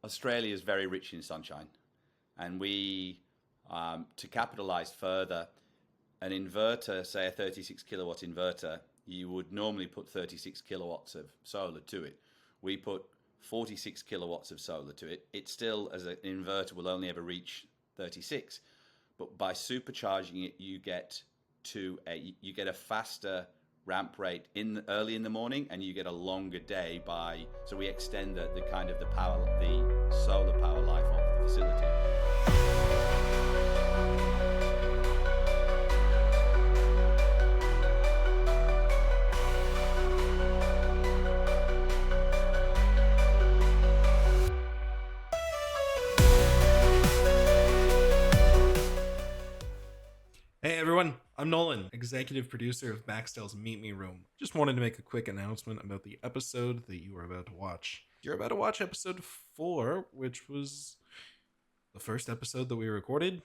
Australia is very rich in sunshine, and we, to capitalize further, an inverter, say a 36 kilowatt inverter, you would normally put 36 kilowatts of solar to it. We put 46 kilowatts of solar to it. It still, as an inverter, will only ever reach 36. But by supercharging it, you get a faster ramp rate early in the morning, and you get a longer day so we extend the solar power life of the facility. Hey everyone, I'm Nolan, executive producer of Baxtel's Meet Me Room. Just wanted to make a quick announcement about the episode that you are about to watch. You're about to watch episode 4, which was the first episode that we recorded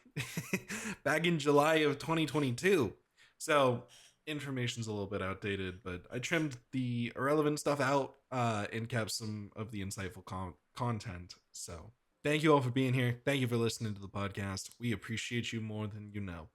back in July of 2022. So, information's a little bit outdated, but I trimmed the irrelevant stuff out and kept some of the insightful content. So, thank you all for being here. Thank you for listening to the podcast. We appreciate you more than you know.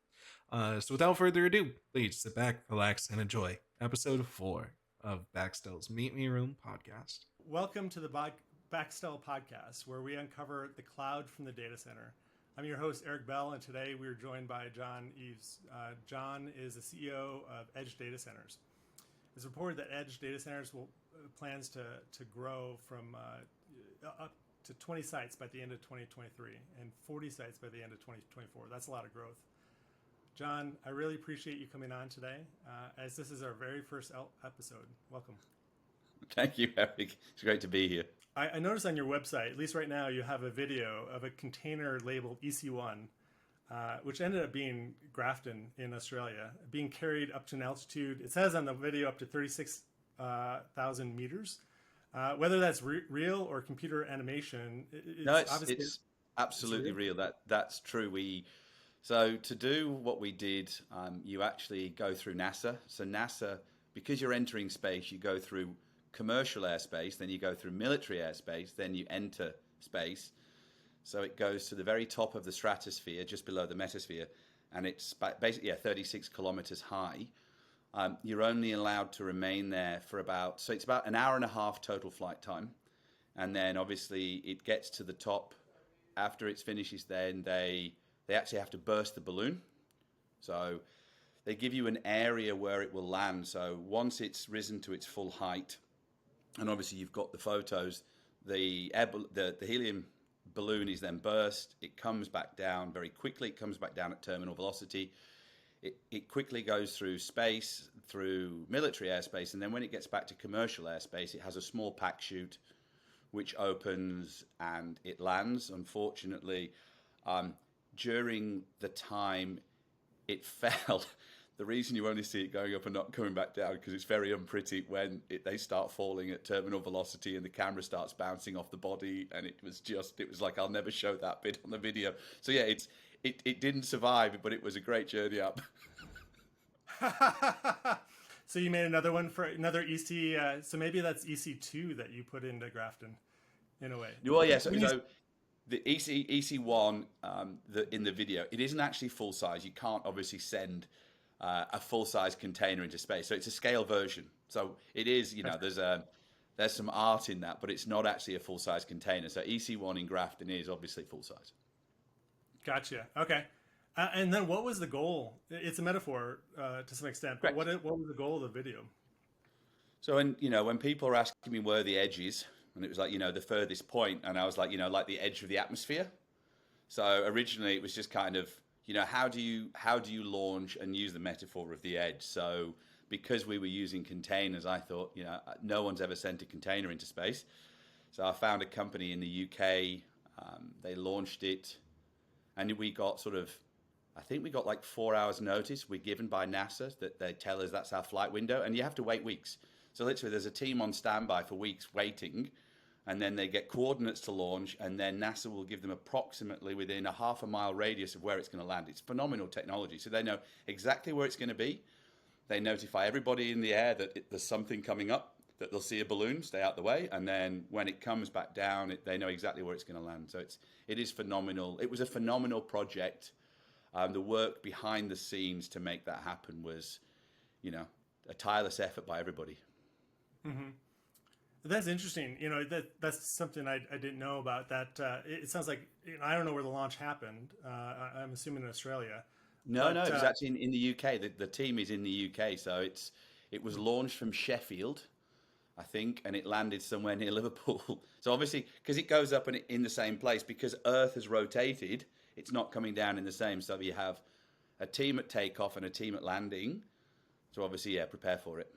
So without further ado, please sit back, relax, and enjoy episode 4 of Baxtel's Meet Me Room podcast. Welcome to the Baxtel podcast, where we uncover the cloud from the data center. I'm your host, Eric Bell, and today we are joined by Jon Eaves. Jon is the CEO of Edge Data Centers. It's reported that Edge Data Centers plans to grow from up to 20 sites by the end of 2023 and 40 sites by the end of 2024. That's a lot of growth. Jon, I really appreciate you coming on today, as this is our very first episode. Welcome. Thank you, Eric. It's great to be here. I noticed on your website, at least right now, you have a video of a container labeled EC1, which ended up being Grafton in Australia, being carried up to an altitude, it says on the video, up to 36,000 meters. Whether that's real or computer animation, it's absolutely real. That's true. So to do what we did, you actually go through NASA. So NASA, because you're entering space, you go through commercial airspace, then you go through military airspace, then you enter space. So it goes to the very top of the stratosphere, just below the metasphere, and it's basically 36 kilometers high. You're only allowed to remain there for it's about an hour and a half total flight time. And then obviously it gets to the top. After it finishes, then they actually have to burst the balloon. So they give you an area where it will land. So once it's risen to its full height, and obviously you've got the photos, the helium balloon is then burst. It comes back down very quickly. It comes back down at terminal velocity. It quickly goes through space, through military airspace, and then when it gets back to commercial airspace, it has a small pack chute which opens and it lands. Unfortunately, during the time it fell, the reason you only see it going up and not coming back down, because it's very unpretty when they start falling at terminal velocity and the camera starts bouncing off the body, and it was like, I'll never show that bit on the video. So yeah, it didn't survive, but it was a great journey up. So you made another one for another EC, so maybe that's EC2 that you put into Grafton, in a way. Well, yeah, so the EC1 in the video, it isn't actually full size. You can't obviously send a full size container into space, so it's a scale version. So it is, there's some art in that, but it's not actually a full size container. So EC1 in Grafton is obviously full size. Gotcha. Okay. And then what was the goal? It's a metaphor to some extent, but what was the goal of the video? So when people are asking me where the edge is, and it was like, the furthest point, and I was like, like the edge of the atmosphere. So originally it was just kind of, how do you launch, and use the metaphor of the edge. So because we were using containers, I thought, no one's ever sent a container into space. So I found a company in the UK, they launched it, and we got I think we got like 4 hours notice we're given by NASA that they tell us that's our flight window, and you have to wait weeks. So literally there's a team on standby for weeks waiting, and then they get coordinates to launch, and then NASA will give them approximately within a half a mile radius of where it's going to land. It's phenomenal technology. So they know exactly where it's going to be. They notify everybody in the air that there's something coming up, that they'll see a balloon, stay out the way, and then when it comes back down, they know exactly where it's going to land. So it is phenomenal. It was a phenomenal project. The work behind the scenes to make that happen was, a tireless effort by everybody. Mm-hmm. That's interesting. That's something I didn't know about. That it sounds like I don't know where the launch happened. I'm assuming in Australia. No, it was actually in the UK. The team is in the UK, so it was launched from Sheffield, I think, and it landed somewhere near Liverpool. So obviously, because it goes up in the same place, because Earth has rotated, it's not coming down in the same. So you have a team at takeoff and a team at landing. So obviously, prepare for it.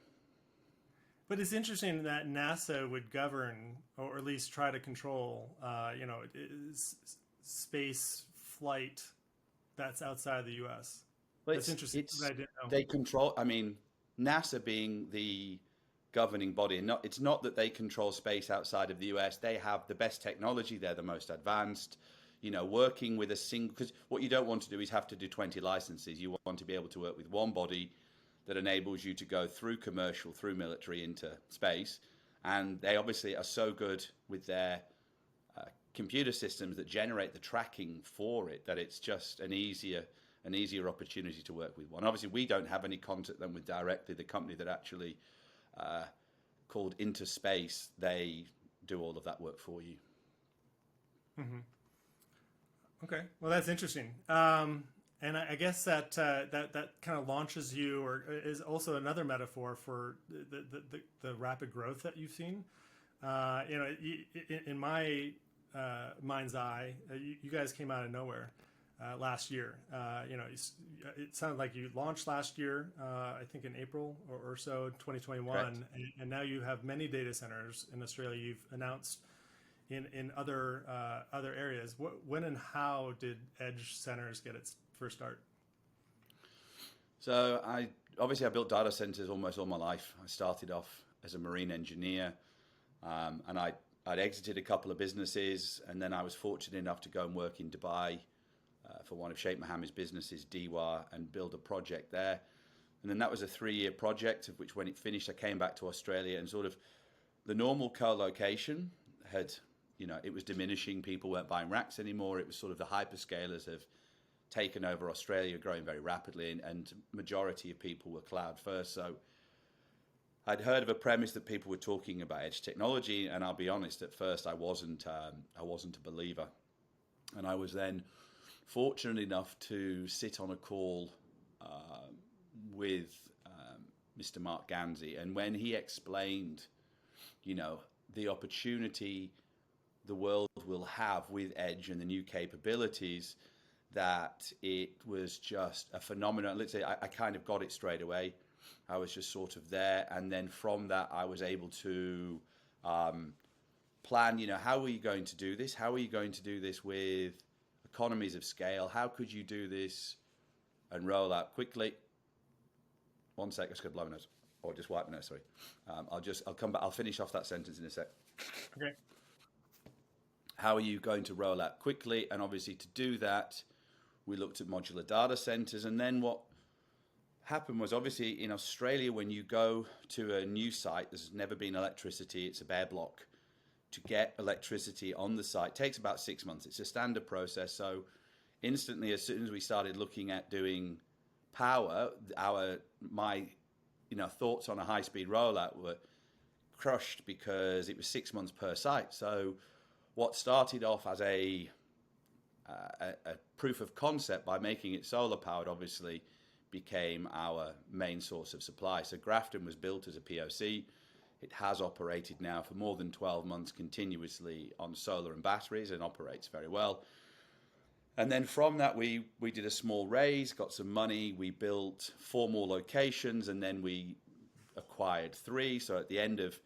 But it's interesting that NASA would govern, or at least try to control, space flight that's outside of the U.S. Well, that's interesting. I didn't know. They control. I mean, NASA being the governing body, and it's not that they control space outside of the US. They have the best technology. They're the most advanced. Working with a single, because what you don't want to do is have to do 20 licenses. You want to be able to work with one body that enables you to go through commercial, through military into space. And they obviously are so good with their computer systems that generate the tracking for it that it's just an easier opportunity to work with one. Obviously, we don't have any contact then with directly the company that actually called Into Space. They do all of that work for you. Mm-hmm. Okay, well, that's interesting. And I guess that kind of launches you, or is also another metaphor for the rapid growth that you've seen. In my mind's eye, you guys came out of nowhere last year. It sounded like you launched last year, I think in April or so, 2021, and now you have many data centers in Australia. You've announced in other areas. When and how did Edge Centers get its first start? So I built data centers almost all my life. I started off as a marine engineer, and I'd exited a couple of businesses, and then I was fortunate enough to go and work in Dubai for one of Sheikh Mohammed's businesses, DIWA, and build a project there. And then that was a 3-year project, of which when it finished, I came back to Australia, and sort of the normal co-location had, it was diminishing. People weren't buying racks anymore. It was sort of the hyperscalers have taken over Australia, growing very rapidly, and majority of people were cloud first. So I'd heard of a premise that people were talking about edge technology, and I'll be honest, at first I wasn't a believer. And I was then fortunate enough to sit on a call with Mr. Mark Ganzi, and when he explained, the opportunity the world will have with edge and the new capabilities, that it was just a phenomenon. Let's say I kind of got it straight away. I was just sort of there, and then from that I was able to plan, how are you going to do this? How are you going to do this with economies of scale? How could you do this and roll out quickly? One sec, I just got to blow my nose. Or just wipe my nose, sorry. I'll come back. I'll finish off that sentence in a sec. Okay. How are you going to roll out quickly? And obviously to do that, we looked at modular data centers. And then what happened was, obviously in Australia, when you go to a new site, there's never been electricity. It's a bare block. To get electricity on the site takes about 6 months. It's a standard process. So instantly, as soon as we started looking at doing power, my thoughts on a high-speed rollout were crushed, because it was 6 months per site. So what started off as a proof of concept by making it solar powered obviously became our main source of supply. So Grafton was built as a POC. It has operated now for more than 12 months continuously on solar and batteries, and operates very well. And then from that, we did a small raise, got some money, we built 4 more locations, and then we acquired 3. So at the end of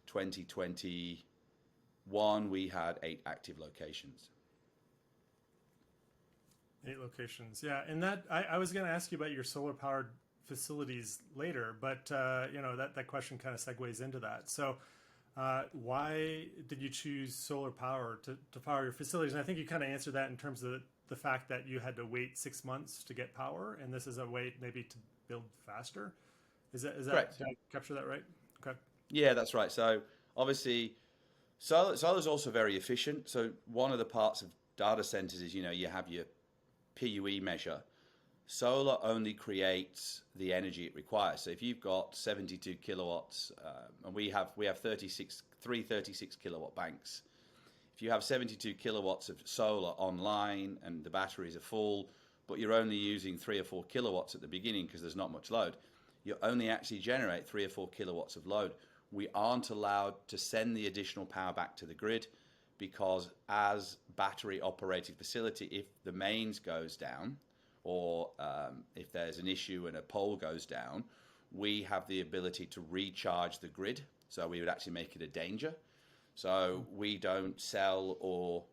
2021, we had 8 active locations. 8 locations, yeah. And that I was going to ask you about your solar powered facilities later, but that question kind of segues into that. So why did you choose solar power to power your facilities? And I think you kind of answered that in terms of the fact that you had to wait 6 months to get power, and this is a way maybe to build faster. Is that correct? Did I capture that right? Okay. Yeah, that's right. So obviously, solar is also very efficient. So one of the parts of data centers is, you have your PUE measure. Solar only creates the energy it requires. So if you've got 72 kilowatts, and we have 36 kilowatt banks. If you have 72 kilowatts of solar online and the batteries are full, but you're only using 3 or 4 kilowatts at the beginning because there's not much load, you only actually generate 3 or 4 kilowatts of load. We aren't allowed to send the additional power back to the grid because as battery operated facility, if the mains goes down, or if there's an issue and a pole goes down, we have the ability to recharge the grid. So we would actually make it a danger. So we don't sell or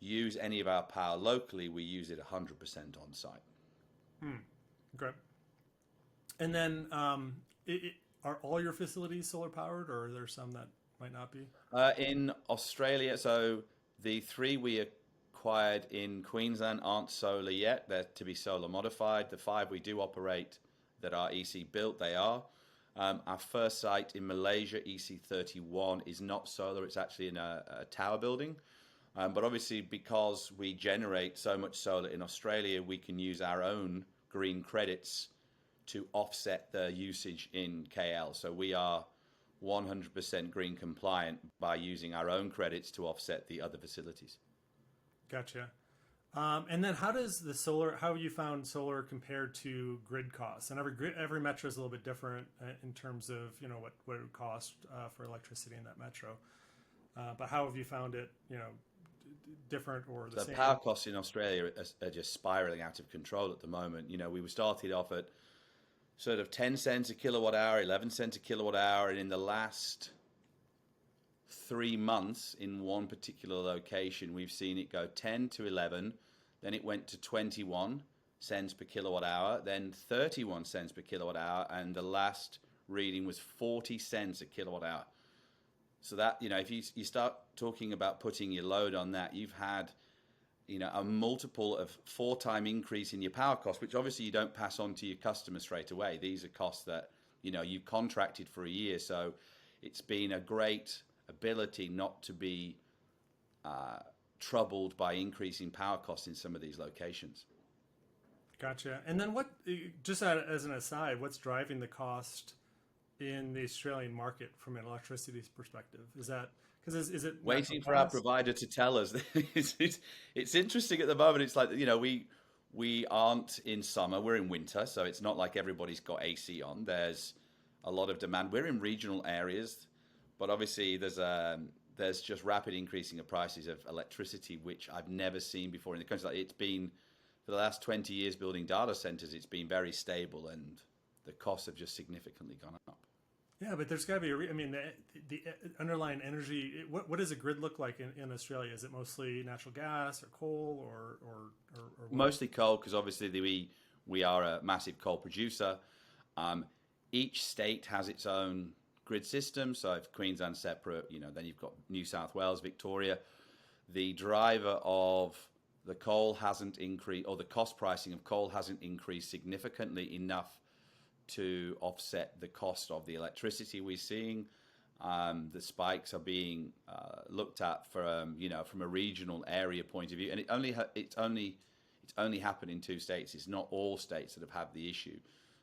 use any of our power locally. We use it 100% on site. Okay. And then are all your facilities solar powered, or are there some that might not be? In Australia, so the 3 we acquired in Queensland aren't solar yet. They're to be solar modified. The 5 we do operate that are EC built, they are. Our first site in Malaysia, EC31, is not solar. It's actually in a tower building. But obviously, because we generate so much solar in Australia, we can use our own green credits to offset the usage in KL. So we are 100% green compliant by using our own credits to offset the other facilities. Gotcha. And then how have you found solar compared to grid costs? And every metro is a little bit different in terms of, what it would cost for electricity in that metro. But how have you found it, different or the same? The power costs in Australia are just spiraling out of control at the moment. We were started off at sort of 10 cents a kilowatt hour, 11 cents a kilowatt hour, and in the last 3 months in one particular location, we've seen it go 10 to 11, then it went to 21 cents per kilowatt hour, then 31 cents per kilowatt hour, and the last reading was 40 cents a kilowatt hour. So that, if you start talking about putting your load on that, you've had, a multiple of 4-time increase in your power cost, which obviously you don't pass on to your customer straight away. These are costs that, you contracted for a year. So it's been a great ability not to be troubled by increasing power costs in some of these locations. Gotcha. And then just as an aside, what's driving the cost in the Australian market from an electricity perspective? Is that because is it waiting for our provider to tell us? It's interesting at the moment. It's like, we aren't in summer, we're in winter, so it's not like everybody's got AC on. There's a lot of demand. We're in regional areas, but obviously there's just rapid increasing of prices of electricity, which I've never seen before in the country. Like, it's been, for the last 20 years building data centers, it's been very stable, and the costs have just significantly gone up. Yeah, but there's got to be the underlying energy. What does a grid look like in Australia? Is it mostly natural gas or coal or what? Mostly coal, because obviously we are a massive coal producer. Each state has its own grid system. So if Queensland's separate, then you've got New South Wales, Victoria. The driver of the coal hasn't increased, or the cost pricing of coal hasn't increased significantly enough to offset the cost of the electricity we're seeing. The spikes are being looked at from a regional area point of view, and it's only happened in 2 states. It's not all states that have had the issue.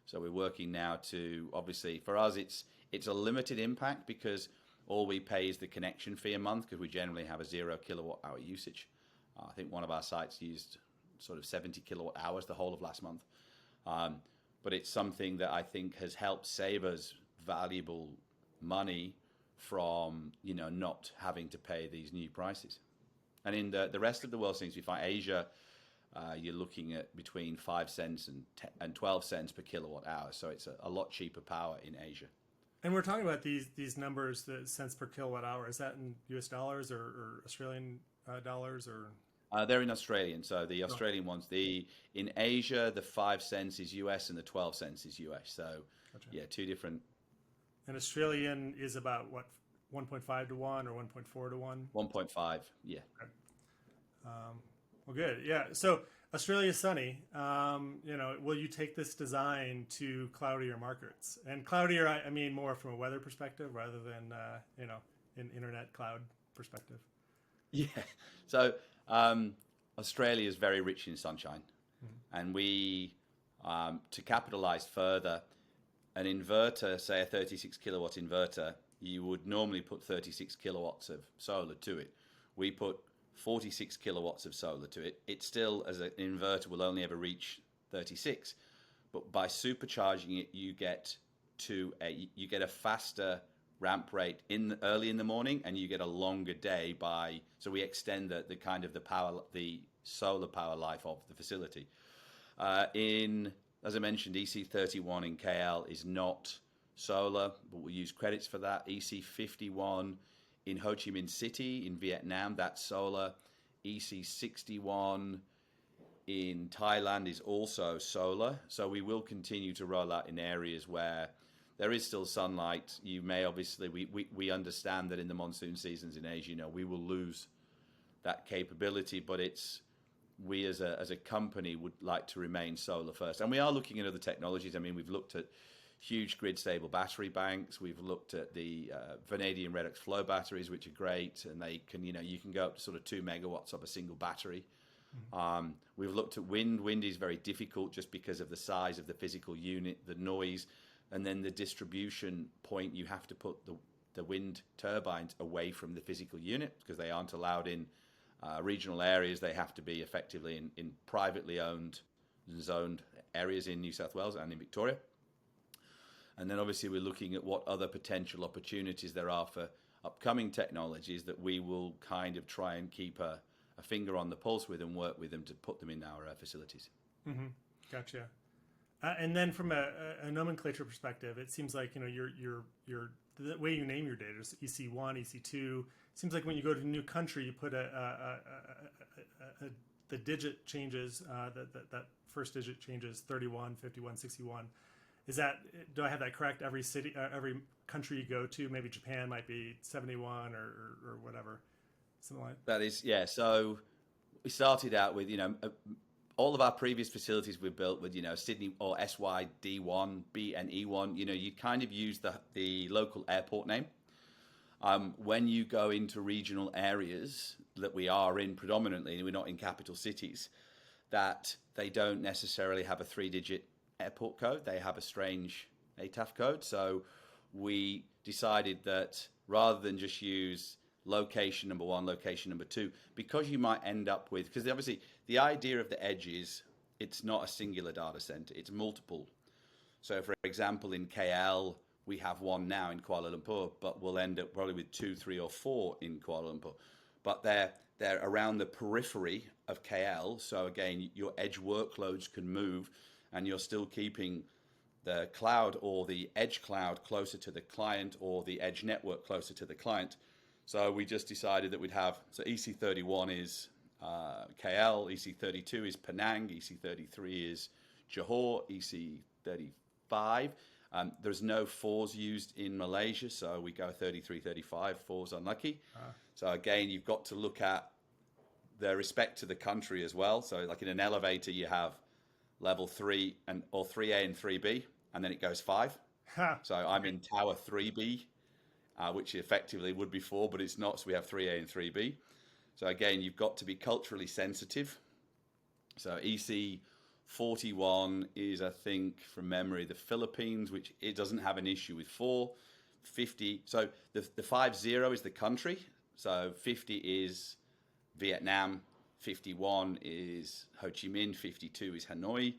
So we're working now to, obviously, for us, it's a limited impact because all we pay is the connection fee a month, because we generally have a 0 kilowatt hour usage. I think one of our sites used sort of 70 kilowatt hours the whole of last month. But it's something that I think has helped save us valuable money from, not having to pay these new prices. And in the rest of the world, since we find Asia, you're looking at between 5 cents and 12 cents per kilowatt hour. So it's a lot cheaper power in Asia. And we're talking about these numbers, the cents per kilowatt hour. Is that in US dollars or Australian dollars or? They're in Australian, so the Australian ones. In Asia, the 5 cents is US and the 12 cents is US. So, Gotcha. Yeah, 2 different. And Australian is about what, 1.5 to 1 or 1.4 to 1? 1.5, yeah. Okay. Well, good. Yeah. So Australia's sunny. Will you take this design to cloudier markets? And cloudier, I mean more from a weather perspective rather than an internet cloud perspective. Yeah. So Australia is very rich in sunshine, and we to capitalize further, an inverter, say a 36 kilowatt inverter, you would normally put 36 kilowatts of solar to it. We put 46 kilowatts of solar to it. It still, as an inverter, will only ever reach 36, but by supercharging it, you get a faster ramp rate early in the morning, and you get a longer day so we extend the solar power life of the facility. As I mentioned, EC31 in KL is not solar, but we use credits for that. EC51 in Ho Chi Minh City in Vietnam, that's solar. EC61 in Thailand is also solar. So we will continue to roll out in areas where there is still sunlight. You may obviously, we understand that in the monsoon seasons in Asia, we will lose that capability, but we as a company would like to remain solar first. And we are looking at other technologies. I mean, we've looked at huge grid stable battery banks. We've looked at the vanadium redox flow batteries, which are great, and they can, you can go up to sort of 2 megawatts of a single battery. We've looked at wind. Wind is very difficult just because of the size of the physical unit, the noise, and then the distribution point. You have to put the wind turbines away from the physical unit because they aren't allowed in regional areas. They have to be effectively in privately owned and zoned areas in New South Wales and in Victoria. And then obviously we're looking at what other potential opportunities there are for upcoming technologies that we will kind of try and keep a finger on the pulse with and work with them to put them in our facilities. Mm-hmm. Gotcha. And then from a nomenclature perspective, it seems like your the way you name your data is EC1, EC2. Seems like when you go to a new country, you put the digit changes. That first digit changes 31, 51, 61. Do I have that correct? Every city, every country you go to, maybe Japan might be 71 or whatever, something like that. That is, yeah. So we started out with, all of our previous facilities we've built with, Sydney or SYD1, B and E1, you kind of use the local airport name. When you go into regional areas that we are in predominantly, and we're not in capital cities, that they don't necessarily have a 3-digit airport code. They have a strange ATAF code. So we decided that rather than just use location number 1, location number 2, because you might end up with, because obviously the idea of the edge is it's not a singular data center, it's multiple. So for example, in KL, we have one now in Kuala Lumpur, but we'll end up probably with 2, 3, or 4 in Kuala Lumpur. But they're around the periphery of KL. So again, your edge workloads can move, and you're still keeping the cloud or the edge cloud closer to the client or the edge network closer to the client. So we just decided that we'd have, so EC31 is KL, EC32 is Penang, EC33 is Johor, EC35. There's no 4s used in Malaysia, so we go 33, 35, 4's unlucky. So again, you've got to look at the respect to the country as well. So like in an elevator, you have level 3 or 3A and 3B, and then it goes 5. So I'm in tower 3B, which effectively would be 4, but it's not. So we have 3A and 3B. So again, you've got to be culturally sensitive. So EC41 is, I think, from memory, the Philippines, which it doesn't have an issue with 4. 50. So the 50 is the country. So 50 is Vietnam. 51 is Ho Chi Minh, 52 is Hanoi,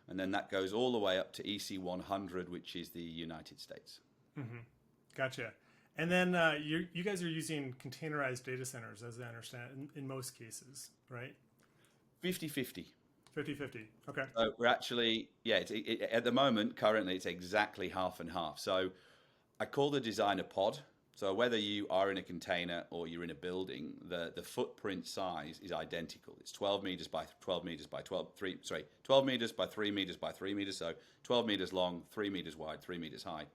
and then that goes all the way up to EC100, which is the United States. Mm-hmm. Gotcha. And then you guys are using containerized data centers, as I understand, in most cases, right? 50-50. 50-50. Okay. We're actually, at the moment, currently, it's exactly half and half. So I call the design a pod. So whether you are in a container or you're in a building, the footprint size is identical. It's 12 meters by 12 meters by 12 meters by 3 meters by 3 meters. So 12 meters long, 3 meters wide, 3 meters high.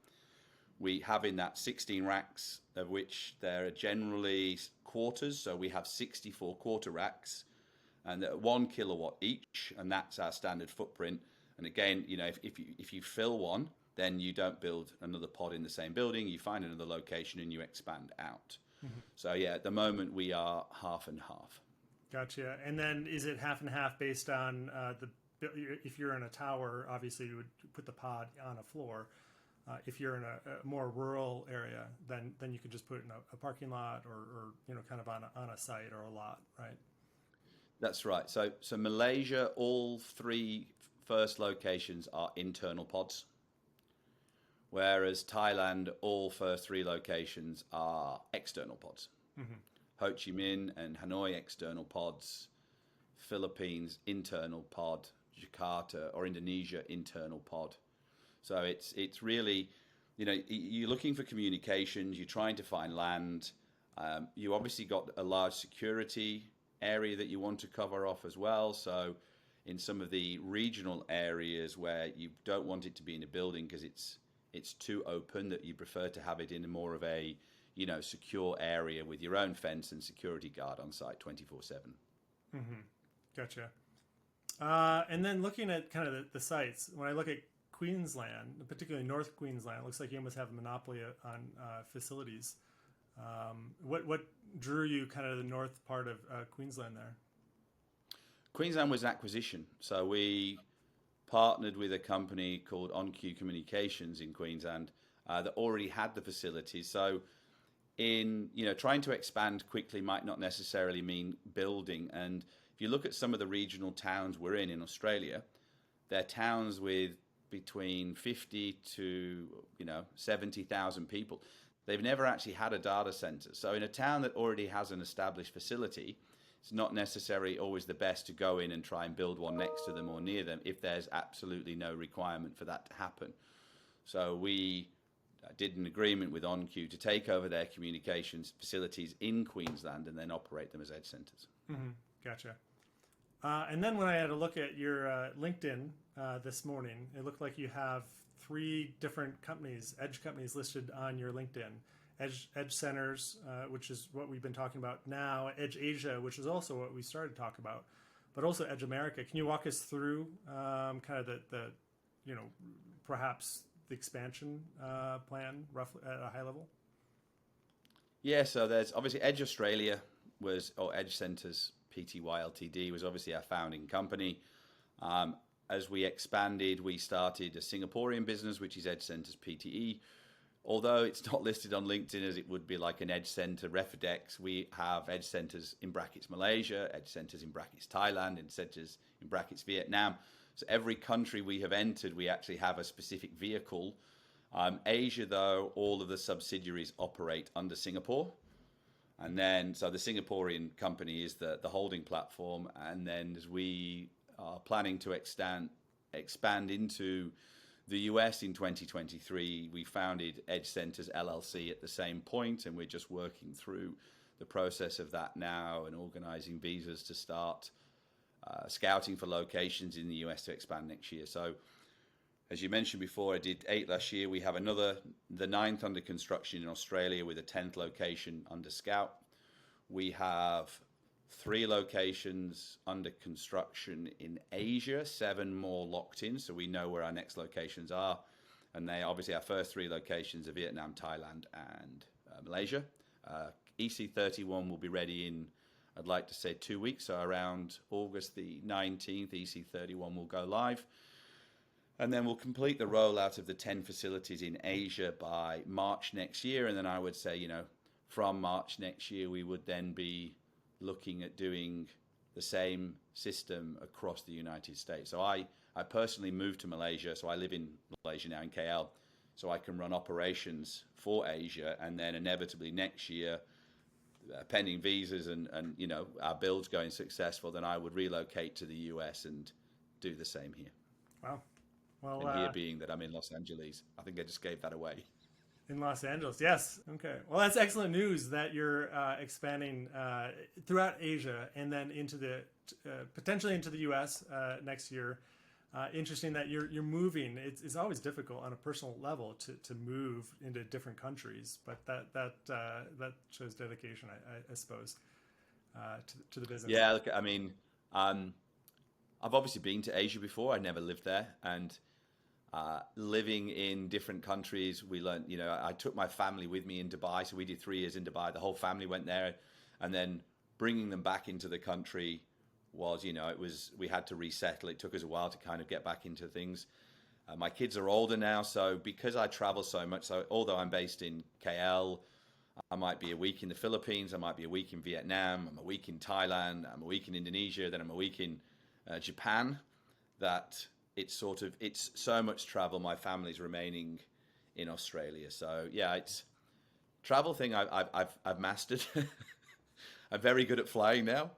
We have in that 16 racks, of which there are generally quarters. So we have 64 quarter racks. and 1 kilowatt each, and that's our standard footprint. And again, if you fill one, then you don't build another pod in the same building. You find another location and you expand out. So yeah, at the moment we are half and half. Gotcha. And then is it half and half based on if you're in a tower, obviously you would put the pod on a floor. If you're in a more rural area, then you could just put it in a parking lot or kind of on a site or a lot, right? That's right. So Malaysia, all 3 first locations are internal pods, whereas Thailand, all first 3 locations are external pods. Ho Chi Minh and Hanoi, external pods. Philippines, internal pod. Jakarta or Indonesia, internal pod. So it's really, you're looking for communications, you're trying to find land. You obviously got a large security area that you want to cover off as well. So in some of the regional areas where you don't want it to be in a building because it's too open, that you prefer to have it in more of a secure area with your own fence and security guard on site 24/7. Gotcha. And then looking at kind of the sites, when I look at Queensland, particularly North Queensland, it looks like you almost have a monopoly on facilities. What drew you kind of the north part of Queensland there? Queensland was acquisition. So we partnered with a company called OnQ Communications in Queensland that already had the facilities. So in trying to expand quickly might not necessarily mean building. And if you look at some of the regional towns we're in Australia, they're towns with between 50 to 70,000 people. They've never actually had a data center. So in a town that already has an established facility, it's not necessarily always the best to go in and try and build one next to them or near them if there's absolutely no requirement for that to happen. So we did an agreement with OnQ to take over their communications facilities in Queensland and then operate them as edge centers. Gotcha. And then when I had a look at your LinkedIn this morning, it looked like you have 3 different companies, edge companies listed on your LinkedIn. Edge Centers, which is what we've been talking about now, Edge Asia, which is also what we started to talk about, but also Edge America. Can you walk us through kind of the perhaps the expansion plan roughly at a high level? Yeah, so there's obviously Edge Australia or Edge Centers Pty Ltd was obviously our founding company. As we expanded, we started a Singaporean business, which is Edge Centers Pte. Although it's not listed on LinkedIn as it would be like an Edge Center Refidex, we have Edge Centers in brackets Malaysia, Edge Centers in brackets Thailand, Edge Centers in brackets Vietnam. So every country we have entered, we actually have a specific vehicle. Asia, though, all of the subsidiaries operate under Singapore. And then, so the Singaporean company is the holding platform. And then as we are planning to expand into the US in 2023, we founded Edge Centers LLC at the same point, and we're just working through the process of that now and organizing visas to start scouting for locations in the US to expand next year. So as you mentioned before, I did 8 last year. We have the 9th under construction in Australia with a 10th location under scout. We have 3 locations under construction in Asia, 7 more locked in, so we know where our next locations are. And they obviously our first 3 locations are Vietnam, Thailand, and Malaysia. EC31 will be ready in, I'd like to say 2 weeks, so around August the 19th, EC31 will go live. And then we'll complete the rollout of the 10 facilities in Asia by March next year. And then I would say, from March next year, we would then be looking at doing the same system across the United States. So I personally moved to Malaysia, so I live in Malaysia now in KL, so I can run operations for Asia, and then inevitably next year, pending visas and our builds going successful, then I would relocate to the US and do the same here. Wow. Well, and here being that I'm in Los Angeles, I think I just gave that away. In Los Angeles, yes. Okay. Well, that's excellent news that you're expanding throughout Asia and then into potentially into the U.S. Next year. Interesting that you're moving. It's always difficult on a personal level to move into different countries, but that shows dedication, I suppose, to the business. Yeah, look, I mean, I've obviously been to Asia before. I never lived there, and living in different countries, we learned. I took my family with me in Dubai, so we did 3 years in Dubai. The whole family went there, and then bringing them back into the country was, we had to resettle. It took us a while to kind of get back into things. My kids are older now, so because I travel so much, so although I'm based in KL, I might be a week in the Philippines, I might be a week in Vietnam, I'm a week in Thailand, I'm a week in Indonesia, then I'm a week in Japan. That it's so much travel. My family's remaining in Australia, so yeah, it's travel thing I've mastered. I'm very good at flying now.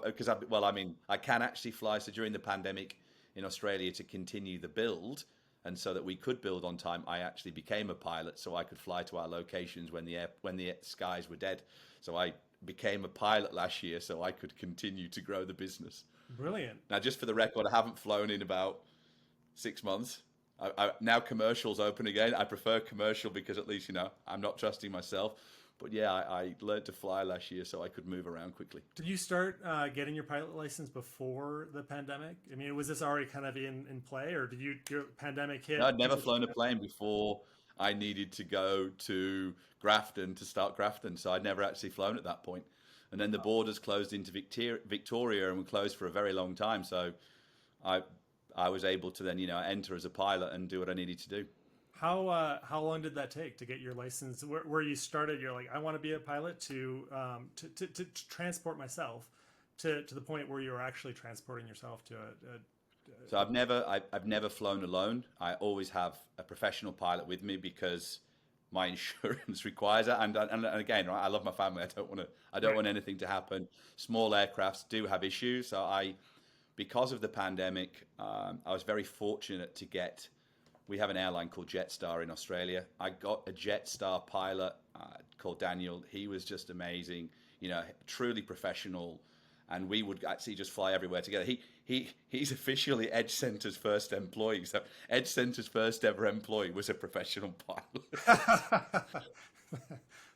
Because I can actually fly. So during the pandemic in Australia, to continue the build, and so that we could build on time, I actually became a pilot, so I could fly to our locations when the skies were dead. So I became a pilot last year, so I could continue to grow the business. Brilliant. Now, just for the record, I haven't flown in about 6 months. Now commercial's open again. I prefer commercial because at least I'm not trusting myself. But yeah, I learned to fly last year so I could move around quickly. Did you start getting your pilot license before the pandemic? I mean, was this already kind of in play, or did your pandemic hit? No, I'd never flown a plane before I needed to go to Grafton to start Grafton, so I'd never actually flown at that point. And then the borders closed into Victoria and were closed for a very long time, so I was able to then enter as a pilot and do what I needed to do. How long did that take to get your license? Where you started, you're like, I want to be a pilot to transport myself to the point where you were actually transporting yourself to So I've never flown alone. I always have a professional pilot with me because my insurance requires it. And again, right, I love my family. I don't want anything to happen. Small aircrafts do have issues. So because of the pandemic, I was very fortunate to get. We have an airline called Jetstar in Australia. I got a Jetstar pilot called Daniel. He was just amazing, truly professional, and we would actually just fly everywhere together. He's officially Edge Center's first employee. So Edge Center's first ever employee was a professional pilot.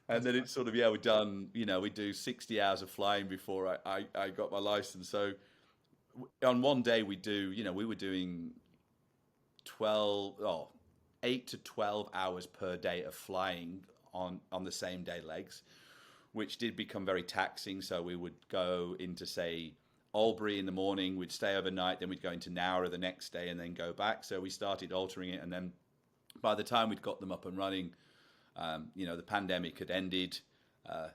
And then it's sort of, we're done, we do 60 hours of flying before I got my license. So on one day we were doing 8 to 12 hours per day of flying on the same day legs, which did become very taxing. So we would go into, say, Albury in the morning, we'd stay overnight, then we'd go into Nowra the next day and then go back. So we started altering it, and then by the time we'd got them up and running, the pandemic had ended.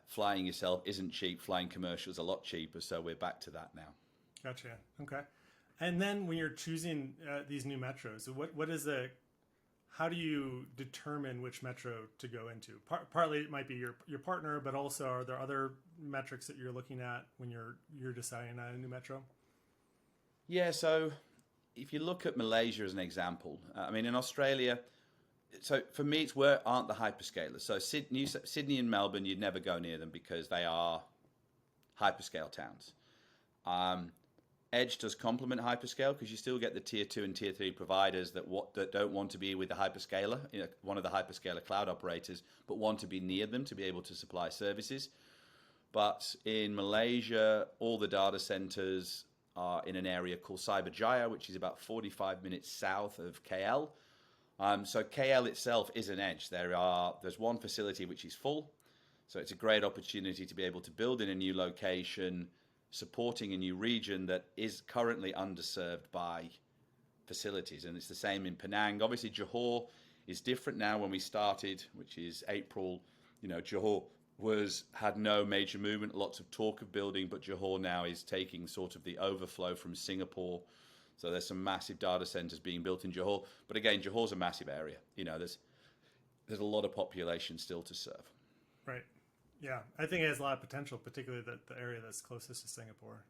Flying yourself isn't cheap. Flying commercial is a lot cheaper. So we're back to that now. Gotcha. Okay. And then when you're choosing these new metros, how do you determine which metro to go into? Partly it might be your partner, but also are there other metrics that you're looking at when you're deciding on a new metro? Yeah, so if you look at Malaysia as an example, in Australia, so for me, it's where aren't the hyperscalers. So Sydney and Melbourne, you'd never go near them because they are hyperscale towns. Edge does complement hyperscale because you still get the tier 2 and tier 3 providers that don't want to be with the hyperscaler, one of the hyperscaler cloud operators, but want to be near them to be able to supply services. But in Malaysia, all the data centers are in an area called Cyberjaya, which is about 45 minutes south of KL. So KL itself is an edge. There's one facility which is full, so it's a great opportunity to be able to build in a new location, supporting a new region that is currently underserved by facilities. And it's the same in Penang. Obviously, Johor is different now. When we started, which is April, Johor had no major movement, lots of talk of building, but Johor now is taking sort of the overflow from Singapore. So there's some massive data centers being built in Johor. But again, Johor's a massive area. There's a lot of population still to serve. Right. Yeah, I think it has a lot of potential, particularly the area that's closest to Singapore.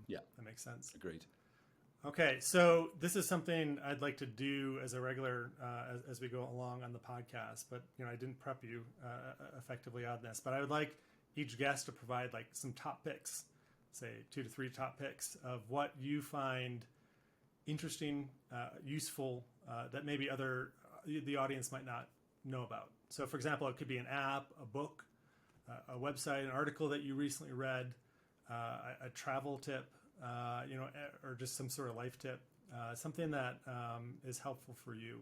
Yeah, that makes sense. Agreed. Okay, so this is something I'd like to do as a regular as we go along on the podcast, but I didn't prep you effectively on this. But I would like each guest to provide like some top picks, say 2 to 3 top picks of what you find interesting, useful, that maybe the audience might not know about. So, for example, it could be an app, a book, a website, an article that you recently read, a travel tip, or just some sort of life tip, something that is helpful for you.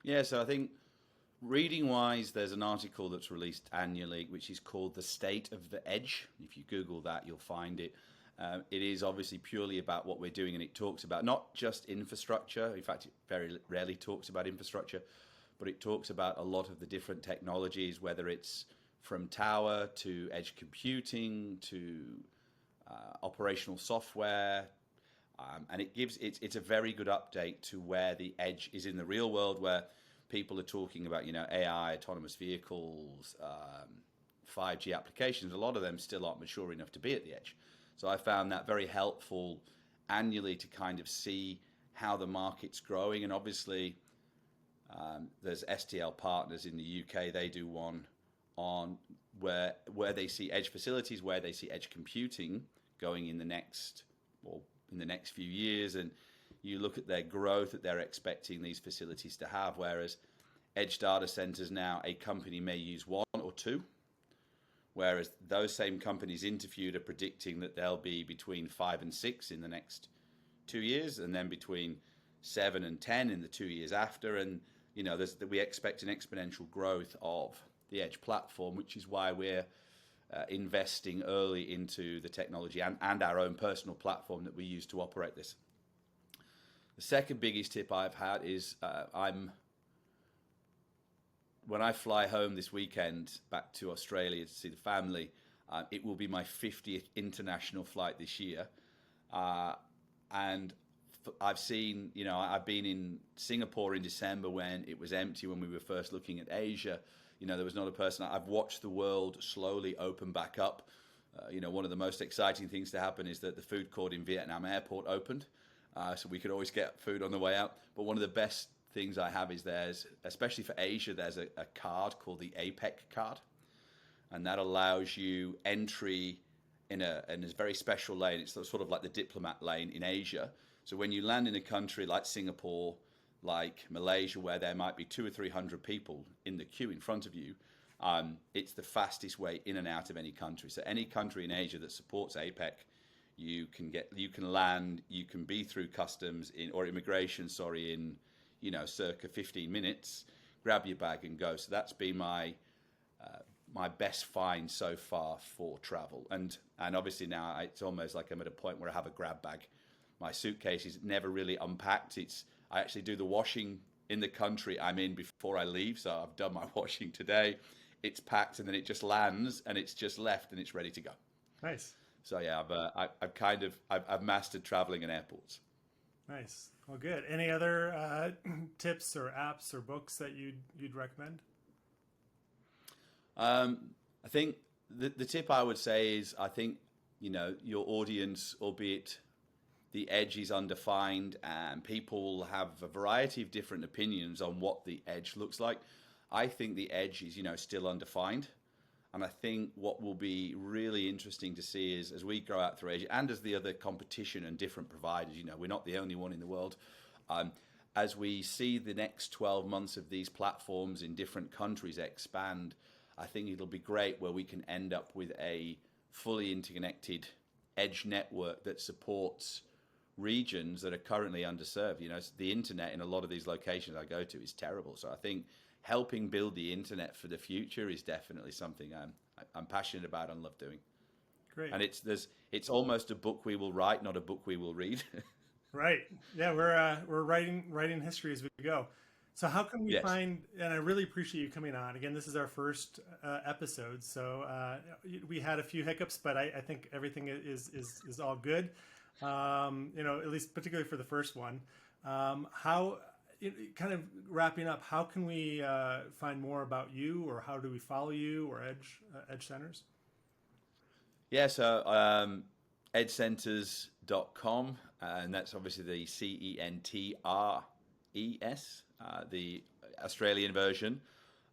Yeah, so I think reading wise, there's an article that's released annually, which is called The State of the Edge. If you Google that, you'll find it. It is obviously purely about what we're doing, and it talks about not just infrastructure. In fact, it very rarely talks about infrastructure, but it talks about a lot of the different technologies, whether it's from tower to edge computing to operational software. And it's a very good update to where the edge is in the real world, where people are talking about, AI, autonomous vehicles, 5G applications. A lot of them still aren't mature enough to be at the edge. So I found that very helpful annually to kind of see how the market's growing. And obviously, there's STL Partners in the UK. They do one on where they see edge facilities, where they see edge computing going in the next few years, and you look at their growth that they're expecting these facilities to have, whereas edge data centers now, a company may use one or two, whereas those same companies interviewed are predicting that they'll be between 5 and 6 in the next 2 years, and then between 7 and 10 in the 2 years after. And we expect an exponential growth of the edge platform, which is why we're investing early into the technology and our own personal platform that we use to operate this. The second biggest tip I've had is when I fly home this weekend back to Australia to see the family, it will be my 50th international flight this year. And I've seen, I've been in Singapore in December when it was empty, when we were first looking at Asia. There was not a person. I've watched the world slowly open back up. One of the most exciting things to happen is that the food court in Vietnam airport opened. So we could always get food on the way out. But one of the best things I have is especially for Asia, there's a card called the APAC card. And that allows you entry in a very special lane. It's sort of like the diplomat lane in Asia. So when you land in a country like Singapore, like Malaysia, where there might be 200 or 300 people in the queue in front of you, it's the fastest way in and out of any country. So any country in Asia that supports APEC, you can land, you can be through customs or immigration, in circa 15 minutes, grab your bag and go. So that's been my best find so far for travel. And obviously now it's almost like I'm at a point where I have a grab bag. My suitcase is never really unpacked. I actually do the washing in the country I'm in before I leave. So I've done my washing today. It's packed and then it just lands and it's just left and it's ready to go. Nice. So yeah, I've mastered traveling in airports. Nice. Well, good. Any other tips or apps or books that you'd recommend? I think the tip I would say is, I think, your audience, albeit the edge is undefined and people have a variety of different opinions on what the edge looks like. I think the edge is, still undefined. And I think what will be really interesting to see is, as we grow out through Asia and as the other competition and different providers, we're not the only one in the world. As we see the next 12 months of these platforms in different countries expand, I think it'll be great where we can end up with a fully interconnected edge network that supports regions that are currently underserved. The internet in a lot of these locations I go to is terrible. So I think helping build the internet for the future is definitely something I'm passionate about and love doing. Great. And it's almost a book we will write, not a book we will read. Right. Yeah, we're writing history as we go. So how can we find? And I really appreciate you coming on. Again, this is our first episode, so we had a few hiccups, but I think everything is all good. At least particularly for the first one. How, kind of wrapping up, how can we find more about you, or how do we follow you or Edge Centers? Yeah, so edgecenters.com, and that's obviously the CENTRES, the Australian version.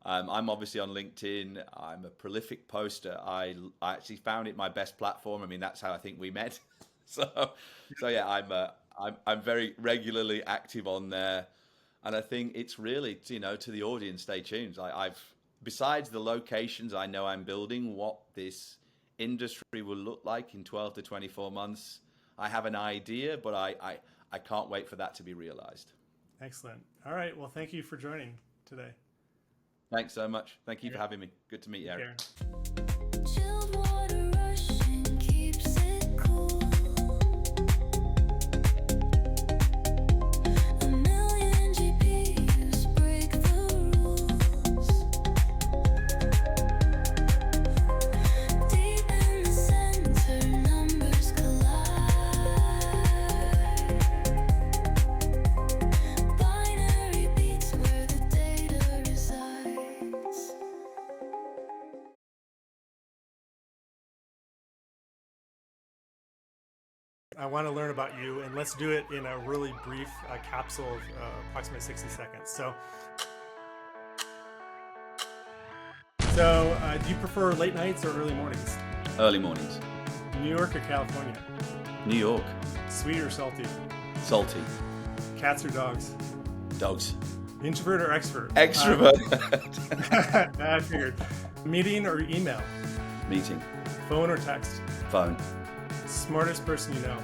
I'm obviously on LinkedIn. I'm a prolific poster. I actually found it my best platform. I mean, that's how I think we met. So yeah, I'm very regularly active on there, and I think it's really, to the audience, stay tuned. Besides the locations I know I'm building, what this industry will look like in 12 to 24 months, I have an idea, but I can't wait for that to be realized. Excellent. All right. Well, thank you for joining today. Thanks so much. Thank you for having me. Good to meet you, Eric. Chilled water rushing keeps it cool. A million GPUs break the rules. Deep in the center, numbers collide. Binary beats where the data resides. I want to learn about you, and let's do it in a really brief capsule of approximately 60 seconds. So, do you prefer late nights or early mornings? Early mornings. New York or California? New York. Sweet or salty? Salty. Cats or dogs? Dogs. Introvert or extrovert? Extrovert. I figured. Meeting or email? Meeting. Phone or text? Phone. Smartest person you know?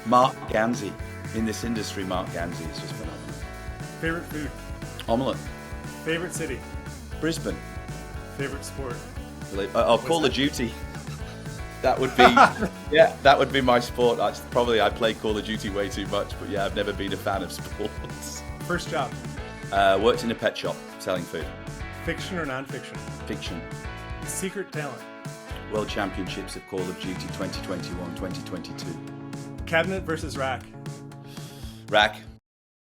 Mark Ganzi. In this industry, Mark Ganzi is just phenomenal. Favorite food? Omelette. Favorite city? Brisbane. Favorite sport? Call of Duty. That would be, that would be my sport. I play Call of Duty way too much, but yeah, I've never been a fan of sports. First job? Worked in a pet shop selling food. Fiction or nonfiction? Fiction. Secret talent? World Championships of Call of Duty 2021, 2022. Cabinet versus rack? Rack.